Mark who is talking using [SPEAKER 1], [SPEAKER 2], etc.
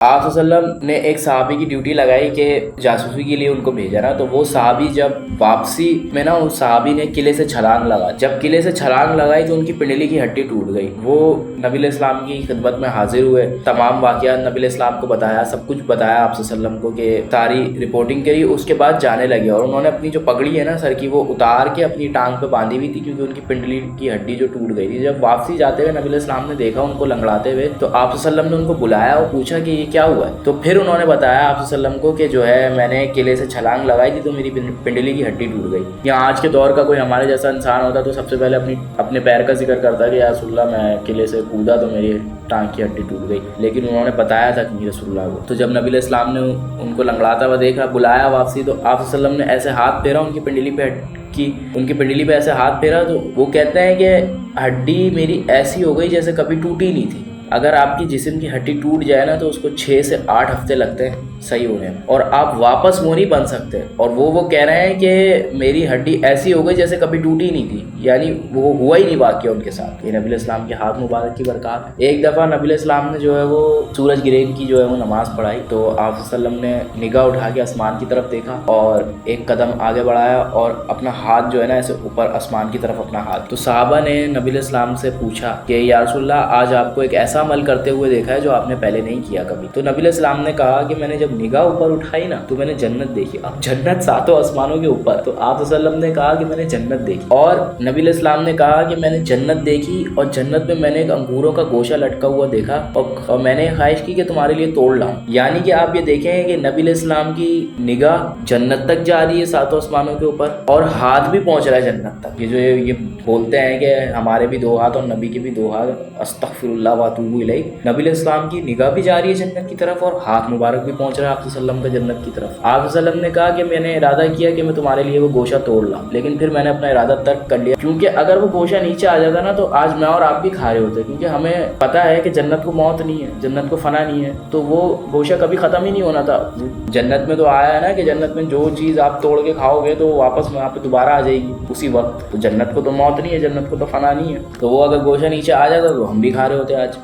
[SPEAKER 1] آپ صلی اللہ علیہ وسلم نے ایک صحابی کی ڈیوٹی لگائی کہ جاسوسی کے لیے ان کو بھیجا نا، تو وہ صحابی جب واپسی میں نا اس صحابی نے قلعے سے چھلانگ لگا، جب قلعے سے چھلانگ لگائی تو ان کی پنڈلی کی ہڈی ٹوٹ گئی۔ وہ نبی علیہ السلام کی خدمت میں حاضر ہوئے، تمام واقعات نبی علیہ السلام کو بتایا، سب کچھ بتایا آپ صلی اللہ علیہ وسلم کو کہ ساری رپورٹنگ کری۔ اس کے بعد جانے لگے اور انہوں نے اپنی جو پگڑی ہے نا سر کی، وہ اتار کے اپنی ٹانگ پہ باندھی ہوئی تھی کیونکہ ان کی پنڈلی کی ہڈی جو ٹوٹ گئی تھی۔ جب واپسی جاتے ہوئے نبی علیہ السلام نے دیکھا ان کو لنگڑاتے ہوئے، تو آپ صلی اللہ علیہ وسلم نے ان کو بلایا اور پوچھا کہ یہ کیا ہوا ہے، تو پھر انہوں نے بتایا آپ صلی اللہ علیہ وسلم کو کہ جو ہے میں نے قلعے سے چھلانگ لگائی تھی تو میری پنڈلی کی ہڈی ٹوٹ گئی۔ یا آج کے دور کا کوئی ہمارے جیسا انسان ہوتا تو سب سے پہلے اپنے پیر کا ذکر کرتا کہ یا رسول اللہ میں قلعے سے کودا تو میری ٹانگ کی ہڈی ٹوٹ گئی، لیکن انہوں نے بتایا تھا کہ رسول اللہ کو۔ تو جب نبی علیہ السلام نے ان کو لنگڑاتا ہوا دیکھا، بلایا واپسی، تو آپ صلی اللہ علیہ وسلم نے ایسے ہاتھ پھیرا ان کی پنڈلی پہ ایسے ہاتھ پھیرا، تو وہ کہتے ہیں کہ ہڈی میری ایسی ہو گئی جیسے کبھی ٹوٹی نہیں تھی۔ اگر آپ کی جسم کی ہڈی ٹوٹ جائے نا تو اس کو 6 سے 8 ہفتے لگتے ہیں صحیح ہونے میں، اور آپ واپس وہ نہیں بن سکتے۔ اور وہ کہہ رہے ہیں کہ میری ہڈی ایسی ہو گئی جیسے کبھی ٹوٹی نہیں تھی، یعنی وہ ہوا ہی نہیں واقعہ ان کے ساتھ۔ یہ نبی علیہ السلام کے ہاتھ مبارک کی برکات ہے۔ ایک دفعہ نبی علیہ السلام نے جو ہے وہ سورج گرہن کی جو ہے وہ نماز پڑھائی، تو آپ صلی اللہ علیہ وسلم نے نگاہ اٹھا کے آسمان کی طرف دیکھا اور ایک قدم آگے بڑھایا اور اپنا ہاتھ جو ہے نا ایسے اوپر آسمان کی طرف اپنا ہاتھ، تو صحابہ نے نبی علیہ السلام سے پوچھا کہ یا رسول اللہ آج آپ کو ایک ایسا عمل کرتے ہوئے دیکھا ہے جو آپ نے پہلے نہیں کیا کبھی۔ تو نبی علیہ السلام نے کہا کہ میں نے جب نگاہ اوپر اٹھائی نا تو میں نے جنت دیکھی۔ اب جنت 7 آسمانوں کے اوپر، تو آپ صلی اللہ علیہ وسلم نے کہا کہ میں نے جنت دیکھی، اور نبی علیہ السلام نے کہا کہ میں نے جنت دیکھی اور جنت میں میں نے ایک انگوروں کا گوشہ لٹکا ہوا دیکھا اور میں نے خواہش کی کہ تمہارے لیے توڑ لاؤں۔ یعنی کہ آپ یہ دیکھیں کہ نبی علیہ السلام کی نگاہ جنت تک جا رہی ہے 7 آسمانوں کے اوپر، اور ہاتھ بھی پہنچ رہا ہے جنت تک۔ یہ بولتے ہیں کہ ہمارے بھی 2 ہاتھ اور نبی کے بھی 2 ہاتھ، استغفر اللہ واتوب الیہ۔ نبی علیہ السلام کی نگاہ بھی جا رہی ہے جنت کی طرف اور ہاتھ مبارک بھی پہنچ رہا ہے آپ صلی اللہ علیہ وسلم کا جنت کی طرف۔ آپ صلی اللہ علیہ وسلم نے کہا کہ میں نے ارادہ کیا کہ میں تمہارے لیے وہ گوشہ توڑ لاؤں، لیکن پھر میں نے اپنا ارادہ ترک کر لیا، کیونکہ اگر وہ گوشہ نیچے آ جاتا نا تو آج میں اور آپ بھی کھا رہے ہوتے، کیونکہ ہمیں پتہ ہے کہ جنت کو موت نہیں ہے، جنت کو فنا نہیں ہے، تو وہ گوشہ کبھی ختم ہی نہیں ہونا تھا۔ جنت میں تو آیا ہے نا کہ جنت میں جو چیز آپ توڑ کے کھاؤ گے تو واپس وہاں پہ دوبارہ آ جائے گی اسی وقت۔ تو جنت کو تو موت نہیں ہے، جنت کو تو فنا نہیں ہے، تو وہ اگر گوشہ نیچے آ جاتا تو ہم بھی کھا رہے ہوتے آج۔